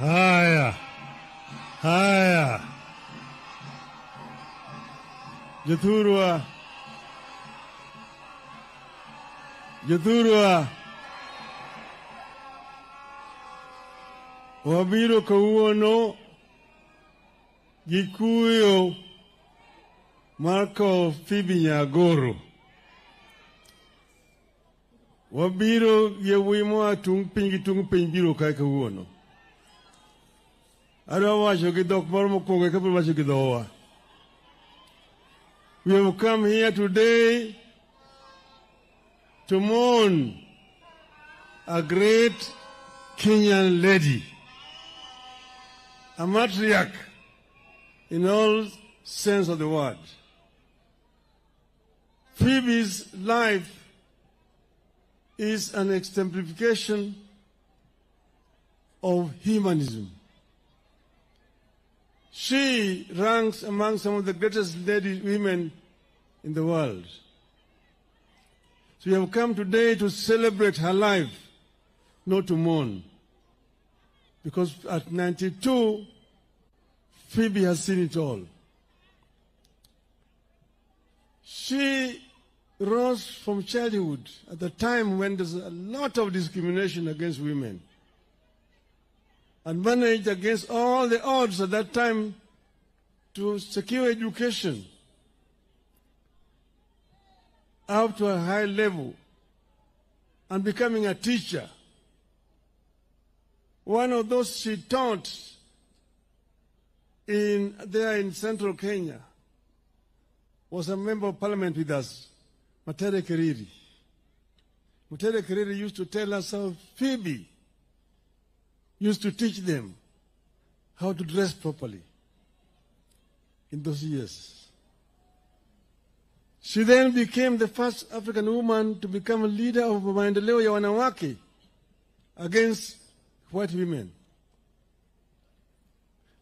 Haya, haya, Jathurwa, wabiro kawuono gi kuyo mar kowo Phoebe Nyagoro. Wabiro gi yawuoyi moa tung' piny gi tung' piny biro kae kawuono. Adwa wacho gi dhok moro mokwongo eka abiro wacho gi dhowa. We have come here today to mourn a great Kenyan lady, a matriarch in all sense of the word. Phoebe's life is an exemplification of humanism. She ranks among some of the greatest women in the world. So we have come today to celebrate her life, not to mourn. Because at 92, Phoebe has seen it all. She rose from childhood at the time when there's a lot of discrimination against women, and managed against all the odds at that time to secure education up to a high level and becoming a teacher. One of those she taught there in central Kenya was a member of parliament with us, Matere Keriri. Matere Keriri used to tell us how Phoebe used to teach them how to dress properly in those years. She then became the first African woman to become a leader of maendeleo ya wanawake against white women.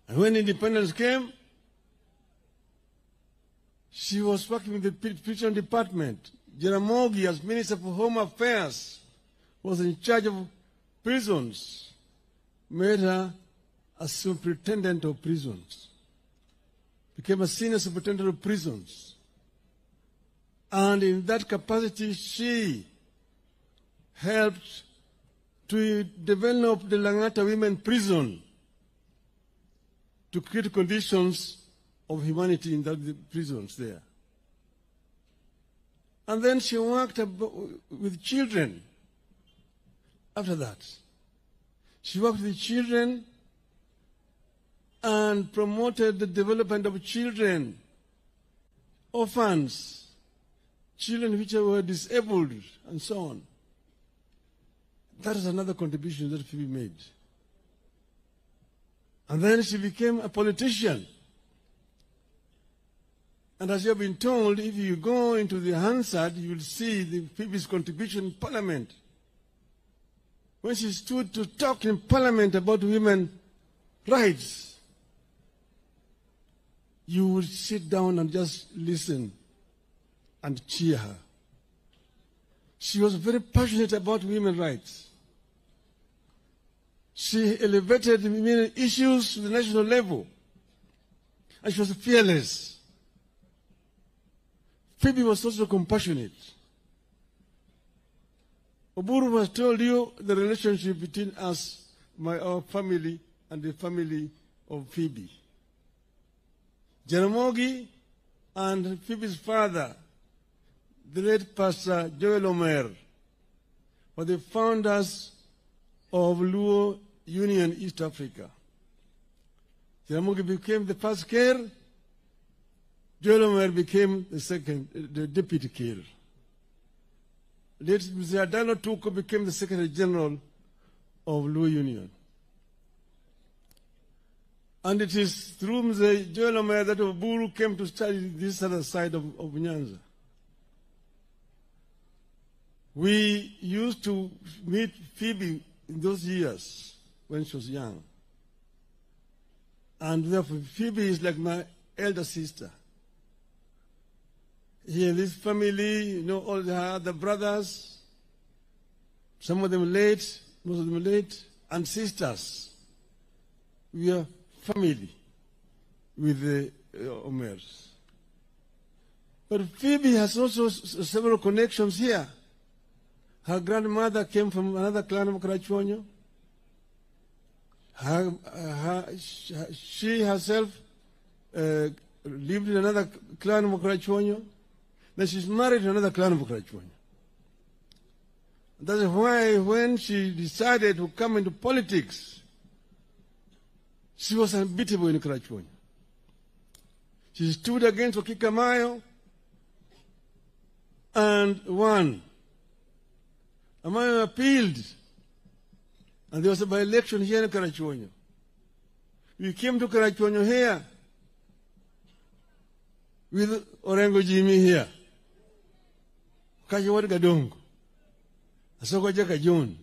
And when independence came, she was working with the prison department. Jaramogi, as Minister for Home Affairs, was in charge of prisons, made her a superintendent of prisons, became a senior superintendent of prisons. And in that capacity, she helped to develop the Langata Women Prison to create conditions of humanity in the prisons there. And then she worked with children after that. She worked with children and promoted the development of children, orphans, children which were disabled, and so on. That is another contribution that Phoebe made. And then she became a politician. And as you have been told, if you go into the Hansard, you will see Phoebe's contribution in Parliament. When she stood to talk in Parliament about women's rights, you would sit down and just listen and cheer her. She was very passionate about women's rights. She elevated women's issues to the national level, and she was fearless. Phoebe was also compassionate. Oburu has told you the relationship between us, our family, and the family of Phoebe. Jaramogi and Phoebe's father, the late Pastor Joel Omer, were the founders of Luo Union East Africa. Jaramogi became the first Kir. Joel Omer became the deputy Kir. Late Mr. Adano Tuko became the Secretary General of Luo Union. And it is through Mr. Joel Omer that Oburu came to study this other side of Nyanza. We used to meet Phoebe in those years when she was young. And therefore, Phoebe is like my elder sister. Here in this family, all her other brothers, some of them late, most of them late, and sisters. we are family with the Omers. But Phoebe has also several connections here. Her grandmother came from another clan of Karachuonyo. She herself lived in another clan of Karachuonyo. Then she's married to another clan of Karachuonyo. That's why when she decided to come into politics, she was unbeatable in Karachuonyo. She stood against Okikamayo and won. Amayo appealed, and there was a by-election here in Karachuonyo. We came to Karachuonyo here with Orengo Jimmy here. Kajiwad Gadongo. Asoko Jaka John.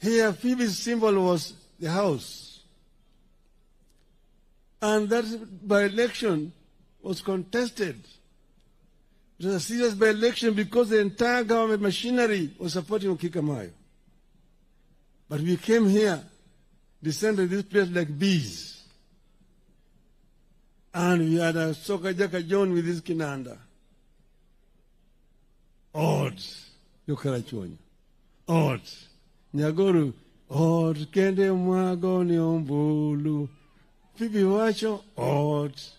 Here, Phoebe's symbol was the house. And that by-election was contested. It was a serious by-election because the entire government machinery was supporting Okikamayo. But we came here, descended this place like bees. And we had a Soka Jaka John with his kinanda. Odds. Yokarachuonyo. Odds. Nyagoro. Odds. Kende mwago ni ombulu. Phoebe wacho. Odds.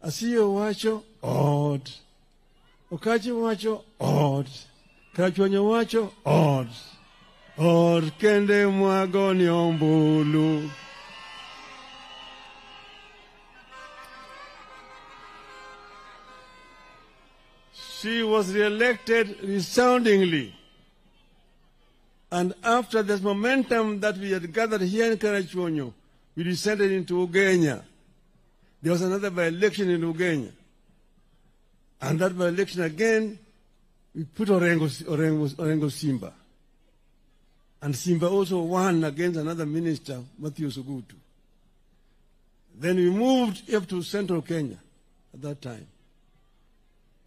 Asiyo wacho. Odds. Okachi wacho. Odds. Karachuonyo wacho. Odds. Odds. Kende mwago ni ombulu. She was re-elected resoundingly. And after this momentum that we had gathered here in Karachuonyo, we descended into Ugenya. There was another by-election in Ugenya. And that by-election again, we put Orengo Simba. And Simba also won against another minister, Matthew Sugutu. Then we moved up to central Kenya at that time.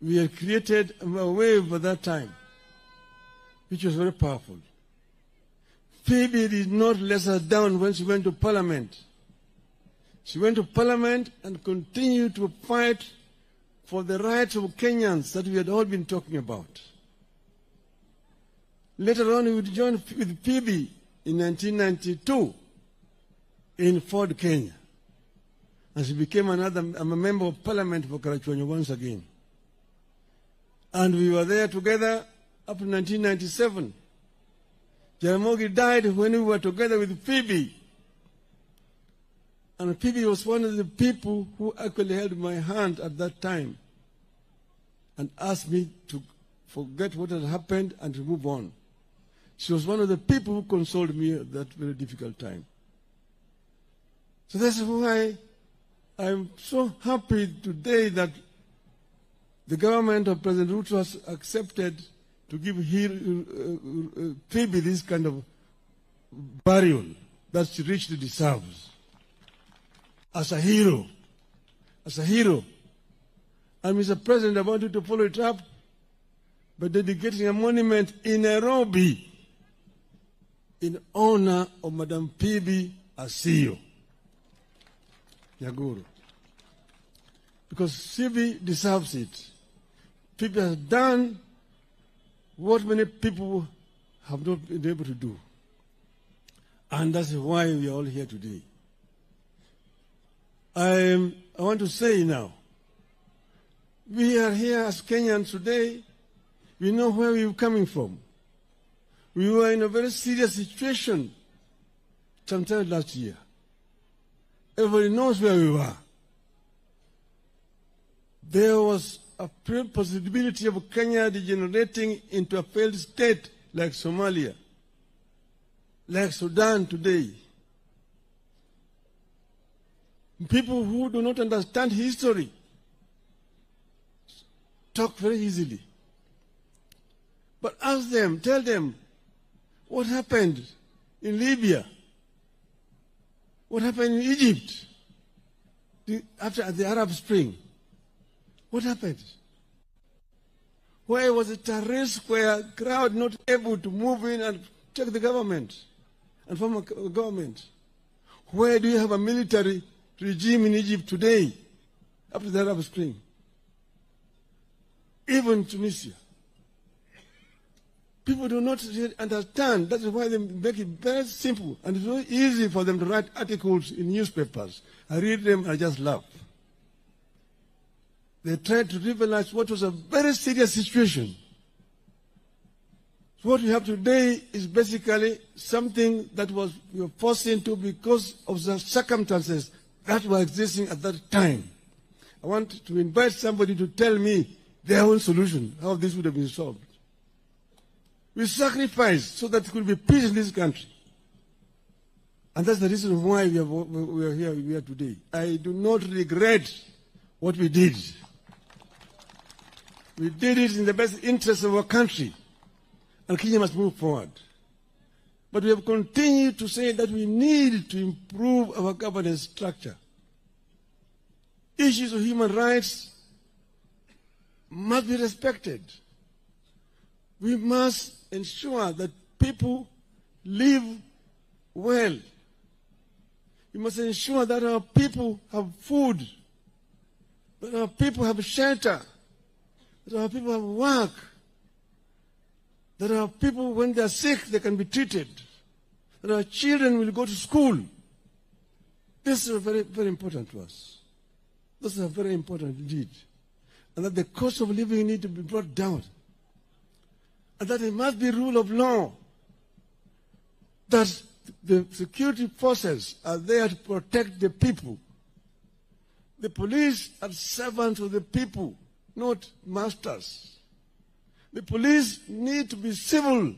We had created a wave at that time, which was very powerful. Phoebe did not let us down when she went to Parliament. She went to Parliament and continued to fight for the rights of Kenyans that we had all been talking about. Later on, we would join with Phoebe in 1992 in Ford, Kenya. And she became a member of Parliament for Karachuonyo once again. And we were there together up to 1997. Jaramogi died when we were together with Phoebe. And Phoebe was one of the people who actually held my hand at that time and asked me to forget what had happened and to move on. She was one of the people who consoled me at that very difficult time. So that's why I'm so happy today that the government of President Ruto has accepted to give Phoebe this kind of burial that she richly deserves. As a hero. As a hero. And Mr. President, I want you to follow it up by dedicating a monument in Nairobi in honor of Madam Phoebe Asiyo. Nyaguru. Because Phoebe deserves it. Phoebe has done what many people have not been able to do. And that's why we are all here today. I want to say now, we are here as Kenyans today. We know where we are coming from. We were in a very serious situation sometime last year. Everybody knows where we were. There was a possibility of Kenya degenerating into a failed state like Somalia, like Sudan today. People who do not understand history talk very easily. But ask them, tell them, what happened in Libya? What happened in Egypt after the Arab Spring? What happened? Why was it a risk where a crowd not able to move in and check the government and form a government? Where do you have a military regime in Egypt today, after the Arab Spring? Even Tunisia. People do not really understand. That is why they make it very simple. And it's very easy for them to write articles in newspapers. I read them and I just laugh. They tried to trivialize what was a very serious situation. So what we have today is basically something that we were forced into because of the circumstances that were existing at that time. I want to invite somebody to tell me their own solution, how this would have been solved. We sacrificed so that there could be peace in this country. And that's the reason why we are here today. I do not regret what we did. We did it in the best interest of our country. And Kenya must move forward. But we have continued to say that we need to improve our governance structure. Issues of human rights must be respected. We must ensure that people live well. We must ensure that our people have food, that our people have shelter, that our people have work, that our people, when they are sick, they can be treated, that our children will go to school. This is very, very important to us. This is very important indeed. And that the cost of living need to be brought down. And that it must be rule of law. That the security forces are there to protect the people. The police are servants of the people, not masters. The police need to be civil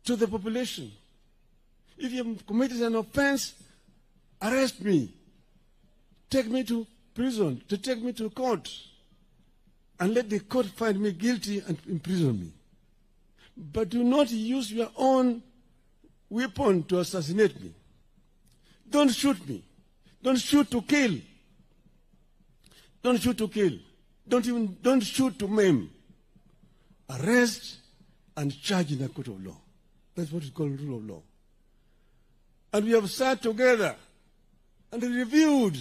to the population. If you have committed an offense, arrest me. Take me to prison, take me to court, and let the court find me guilty and imprison me. But do not use your own weapon to assassinate me. Don't shoot me. Don't shoot to kill. Don't shoot to kill. Don't shoot to maim. Arrest and charge in a court of law. That's what is called rule of law. And we have sat together and reviewed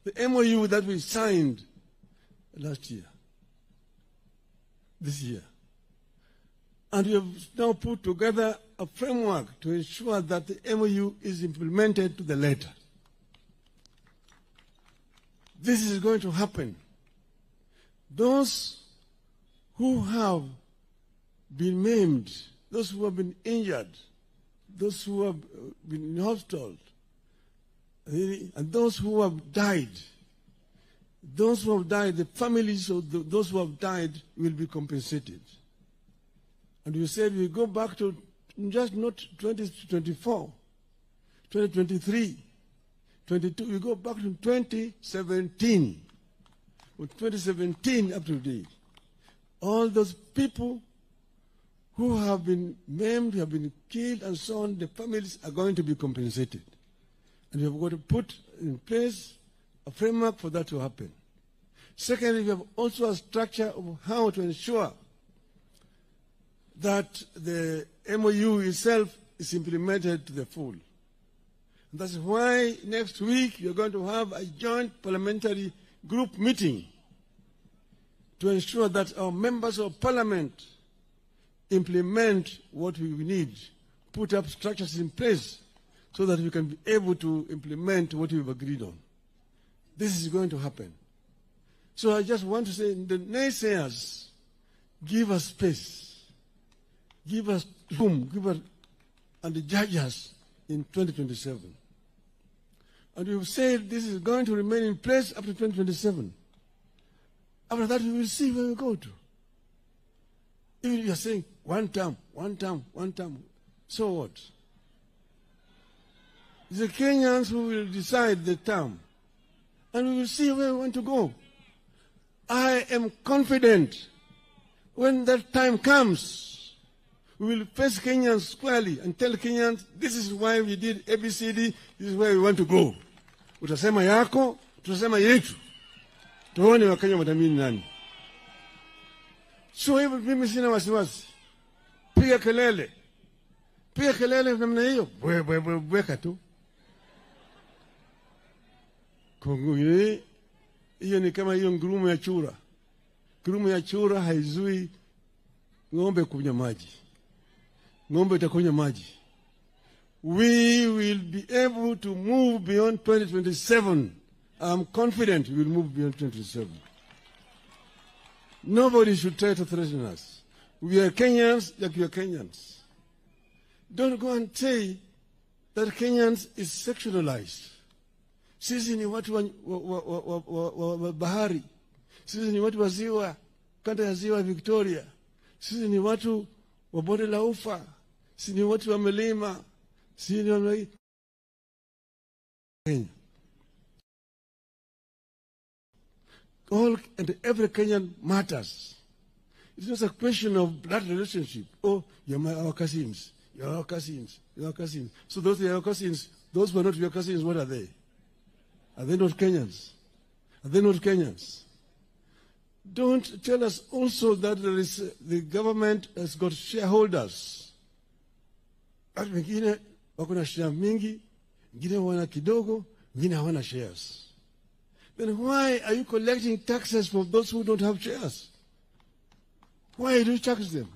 the MOU that we signed last year, this year. And we have now put together a framework to ensure that the MOU is implemented to the letter. This is going to happen. Those who have been maimed, those who have been injured, those who have been in hospital, and those who have died, the families of those who have died will be compensated. And we said we go back to just not 2024, 2023, 22, we go back to 2017. From 2017 up to today, all those people who have been maimed, who have been killed and so on, the families are going to be compensated. And we have got to put in place a framework for that to happen. Secondly, we have also a structure of how to ensure that the MOU itself is implemented to the full. And that's why next week we are going to have a joint parliamentary group meeting to ensure that our members of parliament implement what we need, put up structures in place so that we can be able to implement what we've agreed on. This is going to happen. So I just want to say, the naysayers, give us space, give us room, and judge us in 2027. And we've said this is going to remain in place up to 2027. After that, we will see where we go to. Even if you are saying one term, so what? It's the Kenyans who will decide the term. And we will see where we want to go. I am confident when that time comes, we will face Kenyans squarely and tell Kenyans, this is why we did ABCD, this is where we want to go. Utasema yako, tutasema yetu. Tuone Wakenya watamini nani. So hivyo mimi sina wasiwasi. Piga kelele namna hiyo, bweka tu. Hiyo ni kama hiyo ngurumo ya chura. Ngurumo ya chura haizui ng'ombe kunywa maji. Ng'ombe itakunywa maji. We will be able to move beyond 2027. I'm confident we will move beyond 2027. Nobody should try to threaten us. We are Kenyans like you are Kenyans. Don't go and say that Kenyans is sexualized. Sisi ni watu wa bahari. Sisi ni watu wa ziwa, kanda ya ziwa Victoria. Sisi ni watu wa bonde la ufa. Sisi ni watu wa milima. Sisi ni wa Kenya. All and every Kenyan matters. It's not a question of blood relationship. Oh, you're our cousins. You're our cousins. You're our cousins. So those are your cousins. Those who are not your cousins, what are they? Are they not Kenyans? Are they not Kenyans? Don't tell us also that the government has got shareholders. Watu wengine wako na share mingi, wengine wana kidogo, wengine hawana shares. Then why are you collecting taxes from those who don't have shares? Why do you tax them?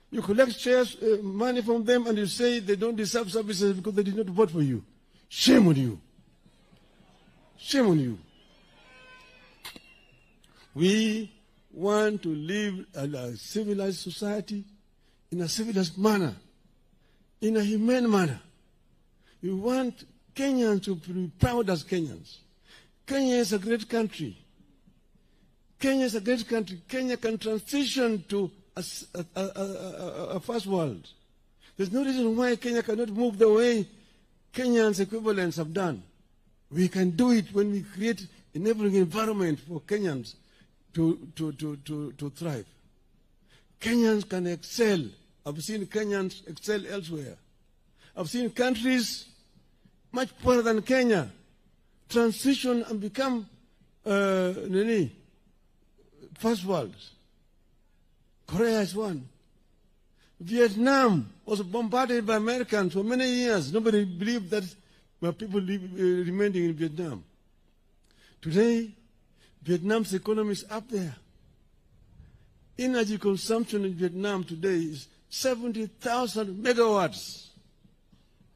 You collect shares, money from them, and you say they don't deserve services because they did not vote for you. Shame on you. Shame on you. We want to live in a civilized society, in a civilized manner, in a humane manner. We want Kenyans to be proud as Kenyans. Kenya is a great country. Kenya is a great country. Kenya can transition to a first world. There's no reason why Kenya cannot move the way Kenyans' equivalents have done. We can do it when we create enabling environment for Kenyans to thrive. Kenyans can excel. I've seen Kenyans excel elsewhere. I've seen countries much poorer than Kenya transition and become first world. Korea is one. Vietnam was bombarded by Americans for many years. Nobody believed that people remaining in Vietnam. Today, Vietnam's economy is up there. Energy consumption in Vietnam today is 70,000 megawatts.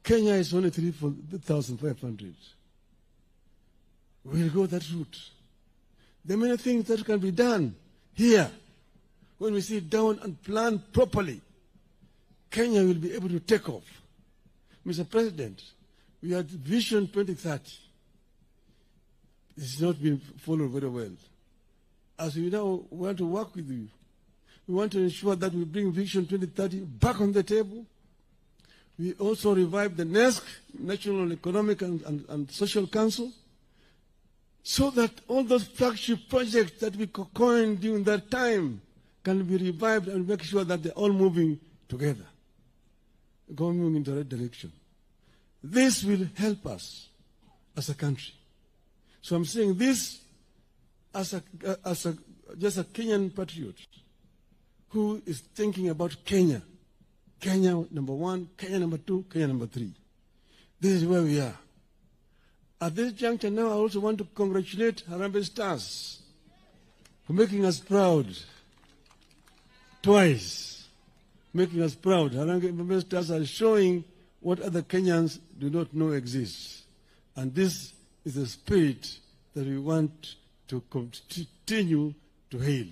Kenya is only 3,500. We'll go that route. There are many things that can be done here. When we sit down and plan properly, Kenya will be able to take off. Mr. President, we had Vision 2030. It's not been followed very well. As we now want to work with you, we want to ensure that we bring Vision 2030 back on the table. We also revive the NESC, National Economic and Social Council, so that all those flagship projects that we coined during that time can be revived and make sure that they're all moving together, going in the right direction. This will help us as a country. So I'm saying this as just a Kenyan patriot who is thinking about Kenya. Kenya number one, Kenya number two, Kenya number three. This is where we are. At this juncture now, I also want to congratulate Harambee Stars for making us proud twice. Making us proud. Harambee Stars are showing what other Kenyans do not know exists. And this is the spirit that we want to continue to hail.